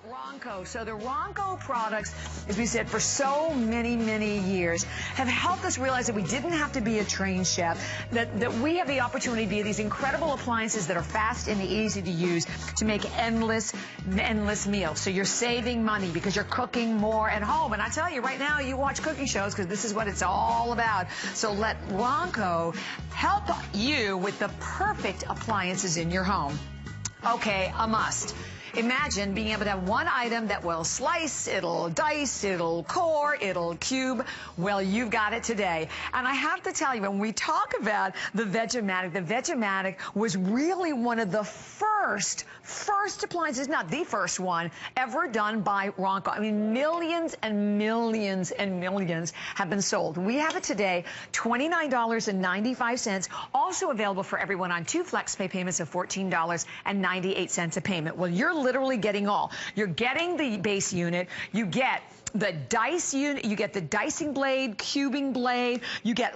Ronco. So the Ronco products, as we said, for so many, many years, have helped us realize that we didn't have to be a trained chef, that we have the opportunity to be these incredible appliances that are fast and easy to use to make endless meals. So you're saving money because you're cooking more at home. And I tell you, right now, you watch cooking shows because this is what it's all about. So let Ronco help you with the perfect appliances in your home. Okay, a must. Imagine being able to have one item that will slice, it'll dice, it'll core, it'll cube. Well, you've got it today. And I have to tell you, when we talk about the VegOMatic was really one of the first appliances, not the first one, ever done by Ronco. I mean, millions and millions and millions have been sold. We have it today, $29.95, also available for everyone on 2 flex pay payments of $14.98 a payment. Well, you're literally getting all. You're getting the base unit, you get the dice unit, you get the dicing blade, cubing blade, you get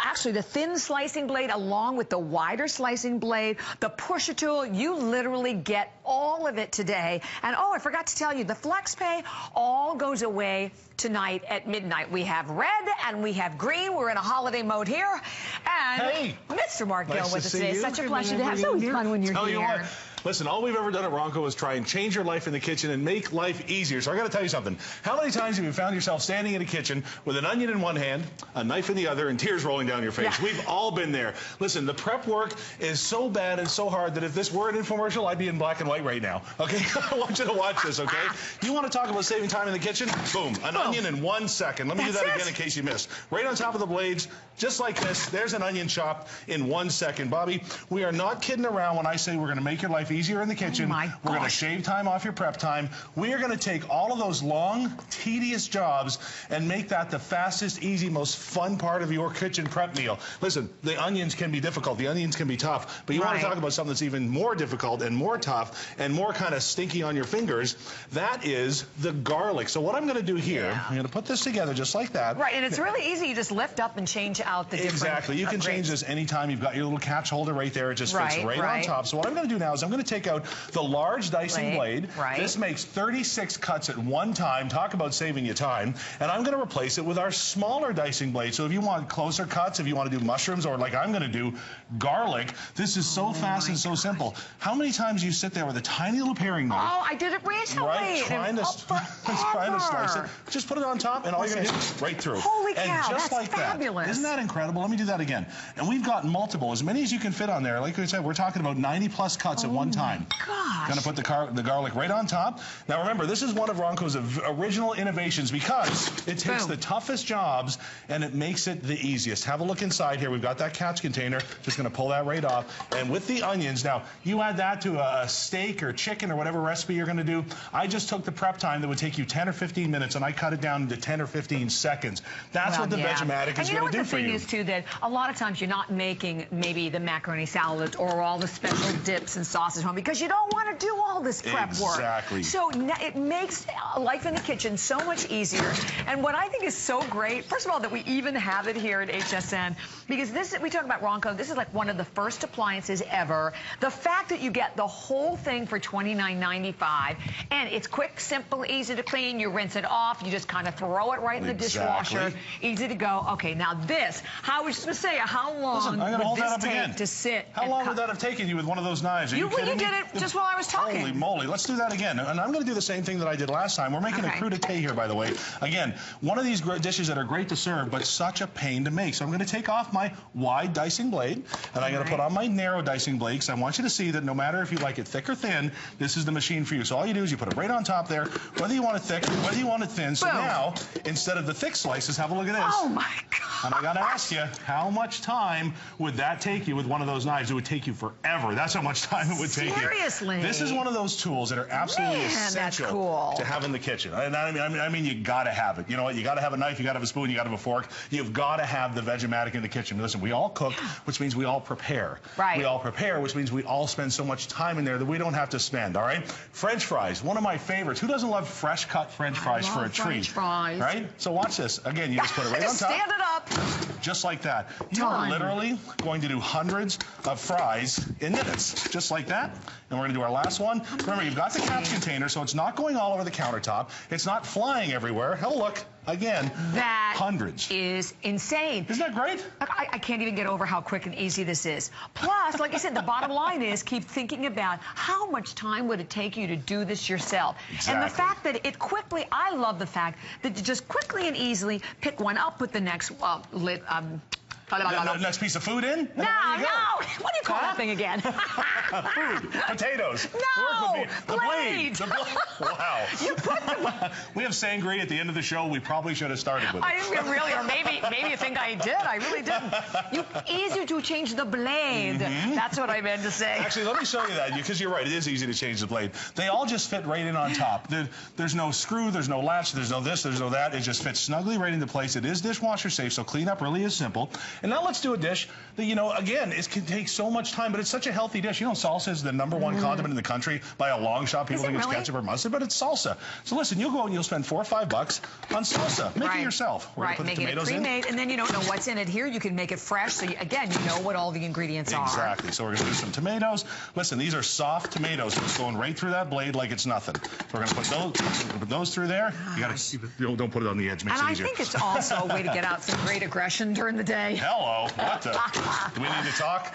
actually the thin slicing blade along with the wider slicing blade, the pusher tool. You literally get all of it today. And oh, I forgot to tell you, the flex pay all goes away tonight at midnight. We have red and we have green. We're in a holiday mode here. And hey, Mr. Mark Gill with us today. It's such a pleasure to have you. So fun when you're here. You what, listen, all we've ever done at Ronco is try and change your life in the kitchen and make life easier. So I got to tell you something. How many times have you found yourself standing in a kitchen with an onion in one hand, a knife in the other, and tears rolling down your face? Yeah. We've all been there. Listen, the prep work is so bad and so hard that if this were an infomercial, I'd be in black and white right now. Okay? I want you to watch this, okay? You want to talk about saving time in the kitchen? Boom. An onion in 1 second. Let me do that again in case you missed. Right on top of the blades, just like this, there's an onion chopped in 1 second. Bobby, we are not kidding around when I say we're going to make your life easier in the kitchen. We're going to shave time off your prep time. We are going to take all of those long, tedious jobs and make that the fastest, easy, most fun part of your kitchen prep meal. Listen, the onions can be difficult. The onions can be tough. But you want to talk about something that's even more difficult and more tough and more kind of stinky on your fingers. That is the garlic. So what I'm going to do here, I'm going to put this together just like that. Right, and it's really easy. You just lift up and change out the different Exactly. You can change this anytime. You've got your little catch holder right there. It just fits right on top. So what I'm going to do now is I'm going to take out the large dicing blade. This makes 36 cuts at one time. Talk about saving you time. And I'm going to replace it with our smaller dicing blade. So if you want closer cuts, if you want to do mushrooms, or like I'm going to do garlic, this is so fast and so simple. How many times do you sit there with a tiny little paring knife? Oh, I did it recently. Right, trying to slice it. Just put it on top, and all you're going to do is right through. Holy cow, and just that's like fabulous. That. Isn't that incredible? Let me do that again. And we've got multiple, as many as you can fit on there. Like we said, we're talking about 90+ cuts at one time. Gosh. Going to put the garlic right on top. Now remember, this is one of Ronco's original innovations because it takes the toughest jobs and it makes it the easiest. Have a look inside here. We've got that catch container. Just going to pull that right off. And with the onions, now you add that to a steak or chicken or whatever recipe you're going to do. I just took the prep time that would take you 10 or 15 minutes and I cut it down into 10 or 15 seconds. That's what the VegOMatic is going to do for you. And you know what the thing is too, that a lot of times you're not making maybe the macaroni salad or all the special dips and sauces home because you don't want to do all this prep work. Exactly. So it makes life in the kitchen so much easier. And what I think is so great, first of all, that we even have it here at HSN, because we talk about Ronco, this is like one of the first appliances ever. The fact that you get the whole thing for $29.95, and it's quick, simple, easy to clean. You rinse it off. You just kind of throw it right in the dishwasher. Easy to go. Okay, now this, I was just going to say, how long would this take to sit? How long would that have taken you with one of those knives? Are you kidding me? You did it just while I was talking. Holy moly. Let's do that again. And I'm going to do the same thing that I did last time. We're making a crudité here, by the way. Again, one of these dishes that are great to serve, but such a pain to make. So I'm going to take off my wide dicing blade, and I'm going to put on my narrow dicing blade, because I want you to see that no matter if you like it thick or thin, this is the machine for you. So all you do is you put it right on top there, whether you want it thick, whether you want it thin. So now, instead of the thick slices, have a look at this. Oh, my God. And I got to ask you, how much time would that take you with one of those knives? It would take you forever. That's how much time it would take you. Seriously? This is one of those tools that are absolutely essential to have in the kitchen. And I mean, you got to have it. You know what? You got to have a knife, you got to have a spoon, you got to have a fork. You've got to have the VegOMatic in the kitchen. Listen, we all cook, which means we all prepare. We all prepare, which means we all spend so much time in there that we don't have to spend, all right? French fries, one of my favorites. Who doesn't love fresh cut French fries for a treat? French fries. Right? So watch this. Again, you just put it right on top. Stand it up. just like that. You are literally going to do hundreds of fries in minutes, just like that. And we're going to do our last one. Remember, you've got the capped container, so it's not going all over the countertop. It's not flying everywhere. Hell, look, again, that hundreds. Is insane. Isn't that great? I can't even get over how quick and easy this is. Plus, like I said, the bottom line is keep thinking about how much time would it take you to do this yourself. Exactly. And the fact that it quickly, I love the fact that you just quickly and easily pick one up, put the next next piece of food in? No. What do you call that thing again? Food. Potatoes. No. The blade. Wow. You put the... We have sangria at the end of the show. We probably should have started with it. I didn't really, or maybe you think I did. I really didn't. Easier to change the blade. That's what I meant to say. Actually, let me show you that, because you're right. It is easy to change the blade. They all just fit right in on top. There's no screw. There's no latch. There's no this. There's no that. It just fits snugly right into place. It is dishwasher safe, so cleanup really is simple. And now let's do a dish that, you know, again, it can take so much time, but it's such a healthy dish. You know, salsa is the #1 condiment in the country by a long shot. People think it's ketchup or mustard, but it's salsa. So listen, you'll go and you'll spend $4 or $5 on salsa. Make it yourself. We're gonna put the tomatoes in. Pre-made, and then you don't know what's in it here. You can make it fresh, so again, you know what all the ingredients are. Exactly. So we're going to do some tomatoes. Listen, these are soft tomatoes. It's going right through that blade like it's nothing. So we're going to put those through there. You got to keep it. Don't put it on the edge. Makes it easier. And I think it's also a way to get out some great aggression during the day. Hello. What the? Do we need to talk?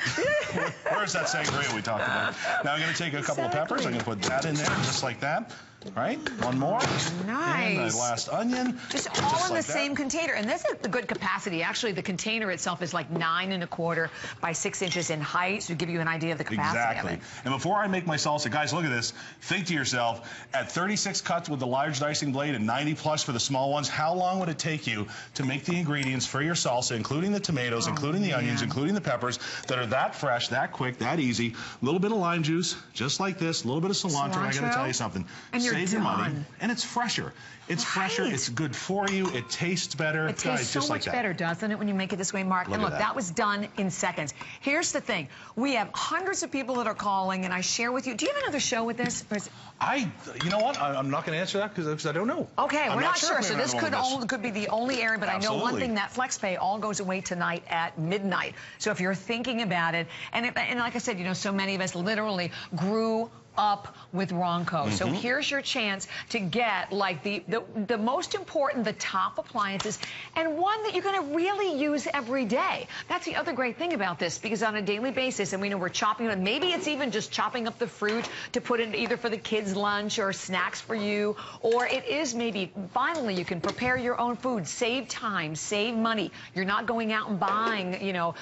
Where's that sangria we talked about? Now I'm going to take a couple of peppers. I'm going to put that in there just like that. Right? One more. Nice. And the last onion. Just all in the same container. And this is the good capacity. Actually, the container itself is like 9 1/4 by 6 inches in height, so to give you an idea of the capacity of it. And before I make my salsa, guys, look at this. Think to yourself, at 36 cuts with the large dicing blade and 90 plus for the small ones, how long would it take you to make the ingredients for your salsa, including the tomatoes, including the onions, including the peppers, that are that fresh, that quick, that easy? A little bit of lime juice, just like this. A little bit of cilantro. I got to tell you something. And save your money, and it's fresher. It's fresher. It's good for you. It tastes better. It tastes so much better, doesn't it, when you make it this way, Mark? And look, that was done in seconds. Here's the thing. We have hundreds of people that are calling, and I share with you. Do you have another show with this? You know what? I'm not going to answer that because I don't know. Okay, we're not sure. So this could be the only area, but I know one thing, that FlexPay all goes away tonight at midnight. So if you're thinking about it, and like I said, you know, so many of us literally grew up with Ronco. So here's your chance to get like the most important, the top appliances, and one that you're going to really use every day. That's the other great thing about this, because on a daily basis, and we know we're chopping it, maybe it's even just chopping up the fruit to put in either for the kids' lunch or snacks for you, or it is maybe finally you can prepare your own food, save time, save money. You're not going out and buying, you know,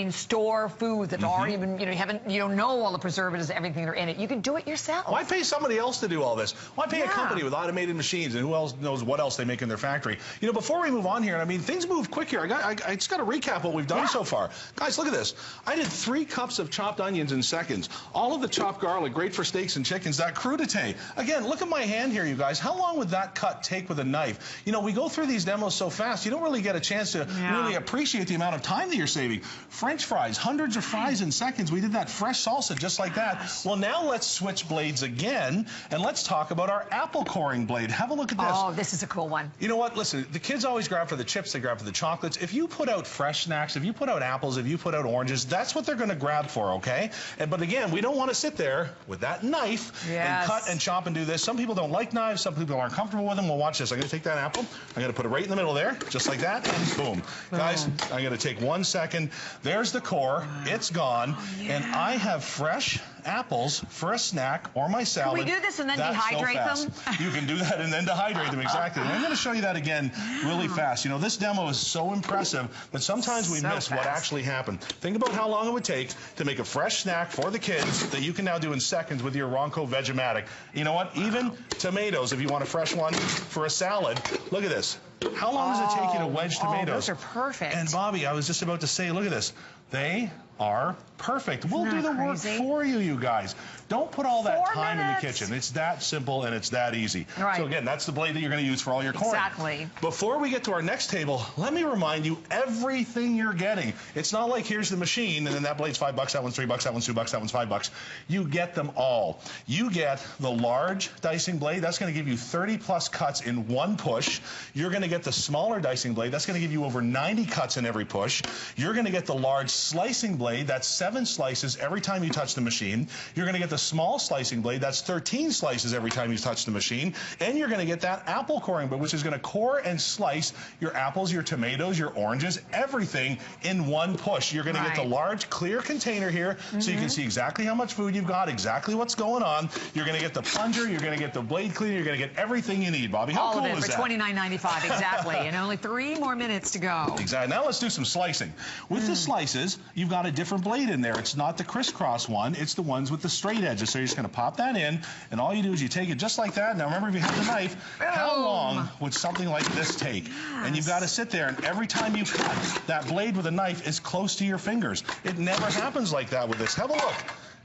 store food that's already been, you know, you don't know all the preservatives, everything in it. You can do it yourself. Why pay somebody else to do all this? Why pay a company with automated machines, and who else knows what else they make in their factory? You know, before we move on here, I mean, things move quick here. I just got to recap what we've done so far. Guys, look at this. I did 3 cups of chopped onions in seconds. All of the chopped garlic, great for steaks and chickens. That crudité. Again, look at my hand here, you guys. How long would that cut take with a knife? You know, we go through these demos so fast, you don't really get a chance to really appreciate the amount of time that you're saving. French fries, hundreds of fries in seconds. We did that fresh salsa just like that. Well, now let's switch blades again, and let's talk about our apple coring blade. Have a look at this. Oh, this is a cool one. You know what? Listen, the kids always grab for the chips, they grab for the chocolates. If you put out fresh snacks, if you put out apples, if you put out oranges, that's what they're going to grab for, okay? But again, we don't want to sit there with that knife and cut and chop and do this. Some people don't like knives. Some people aren't comfortable with them. Well, watch this. I'm going to take that apple. I'm going to put it right in the middle there, just like that, and boom. Guys, I'm going to take 1 second. There's the core. It's gone. And I have fresh apples for a snack or my salad. Can we do this and then dehydrate them? You can do that and then dehydrate them, exactly. And I'm going to show you that again really fast. You know, this demo is so impressive that sometimes we miss what actually happened. Think about how long it would take to make a fresh snack for the kids that you can now do in seconds with your Ronco VegOMatic. You know what? Even tomatoes, if you want a fresh one for a salad. Look at this. How long does it take you to wedge tomatoes? Those are perfect. And Bobby, I was just about to say, look at this. They are perfect. We'll do the work for you, you guys. Don't put all that time in the kitchen. It's that simple and it's that easy. Right. So again, that's the blade that you're going to use for all your corn. Exactly. Before we get to our next table, let me remind you everything you're getting. It's not like here's the machine and then that blade's $5, that one's $3, that one's $2, that one's $5. You get them all. You get the large dicing blade. That's going to give you 30+ cuts in one push. You're going to get the smaller dicing blade. That's going to give you over 90 cuts in every push. You're going to get the large slicing blade. That's 7 slices every time you touch the machine. You're going to get the small slicing blade. That's 13 slices every time you touch the machine. And you're going to get that apple coring blade, which is going to core and slice your apples, your tomatoes, your oranges, everything in one push. You're going to get the large clear container here so you can see exactly how much food you've got, exactly what's going on. You're going to get the plunger, you're going to get the blade cleaner, you're going to get everything you need, Bobby. How cool is that? All of it for $29.95, exactly. And only 3 more minutes to go. Exactly. Now let's do some slicing. With the slices, you've got a different blade in there. It's not the crisscross one, it's the ones with the straight edges. So you're just going to pop that in, and all you do is you take it just like that. Now remember, if you have the knife, how long would something like this take? And you've got to sit there, and every time you cut, that blade with a knife is close to your fingers. It never happens like that with this. Have a look.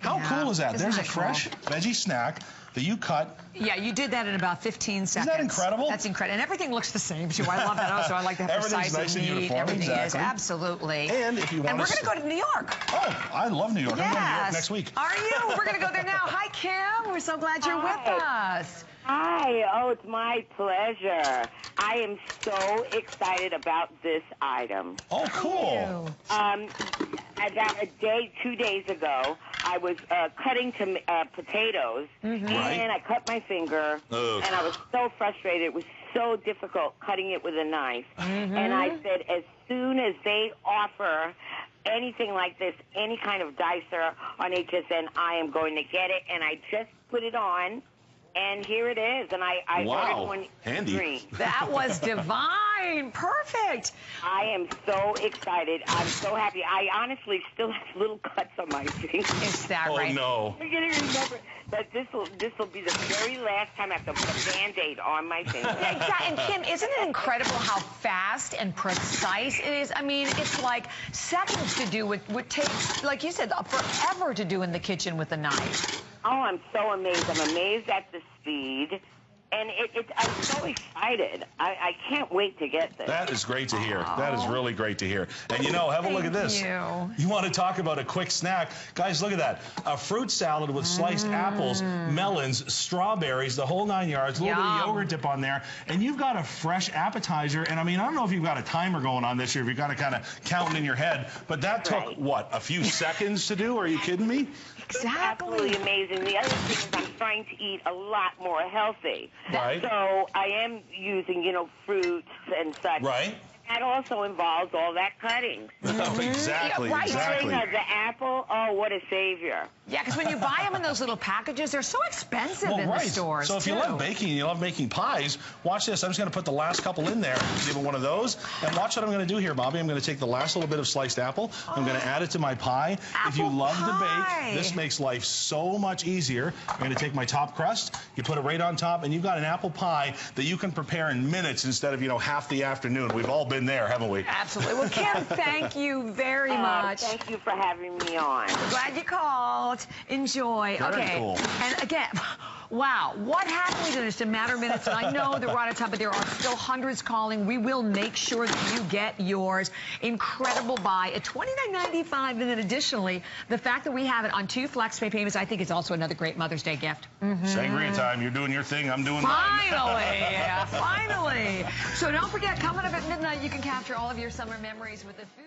How cool is that? There's a fresh veggie snack that you cut. Yeah, you did that in about 15 seconds. Isn't that incredible? That's incredible. And everything looks the same, too. I love that also. I like to have precise nice and and neat. uniform. Everything is, absolutely. And if you want we're going to go to New York. Oh, I love New York. I'm going to New York next week. Are you? We're going to go there now. Hi, Kim. We're so glad you're with us. Hi. Oh, it's my pleasure. I am so excited about this item. Oh, cool. About 2 days ago, I was cutting potatoes, and I cut my finger, and I was so frustrated. It was so difficult cutting it with a knife. And I said, as soon as they offer anything like this, any kind of dicer on HSN, I am going to get it. And I just put it on. And here it is, and I ordered one green. That was divine. Perfect. I am so excited. I'm so happy. I honestly still have little cuts on my fingers. Is that right? Oh, no. I'm going to remember that this will be the very last time I have to put a Band-Aid on my finger. Exactly. And Kim, isn't it incredible how fast and precise it is? I mean, it's like seconds to do what takes, like you said, forever to do in the kitchen with a knife. Oh, I'm so amazed. I'm amazed at the speed. And I'm so excited. I can't wait to get this. That is great to hear. That is really great to hear. And you know, have a look at this. You want to talk about a quick snack? Guys, look at that. A fruit salad with sliced apples, melons, strawberries, the whole 9 yards, a little bit of yogurt dip on there. And you've got a fresh appetizer. And I mean, I don't know if you've got a timer going on this year, if you've got to kind of counting in your head. But that took, what, a few seconds to do? Are you kidding me? Exactly. Absolutely amazing. The other thing is I'm trying to eat a lot more healthy. Right. So I am using, fruits and such. Right. That also involves all that cutting. Exactly, exactly. The apple, oh, what a savior. Yeah, because when you buy them in those little packages, they're so expensive in the stores, So if you love baking, you love making pies, watch this. I'm just going to put the last couple in there, give it one of those, and watch what I'm going to do here, Bobby. I'm going to take the last little bit of sliced apple. I'm going to add it to my pie. If you love to bake, this makes life so much easier. I'm going to take my top crust, you put it right on top, and you've got an apple pie that you can prepare in minutes instead of, half the afternoon. We've all been there, haven't we? Absolutely. Well, Kim, thank you very much. Thank you for having me on. Glad you called. Enjoy. Very cool. And again, wow, what happens in just a matter of minutes? And I know that we're out of time, but there are still hundreds calling. We will make sure that you get yours. Incredible buy at $29.95. And then additionally, the fact that we have it on 2 flex pay payments, I think is also another great Mother's Day gift. Sangria time. You're doing your thing. I'm doing mine. Finally. Finally. So don't forget, coming up at midnight, you can capture all of your summer memories with the food.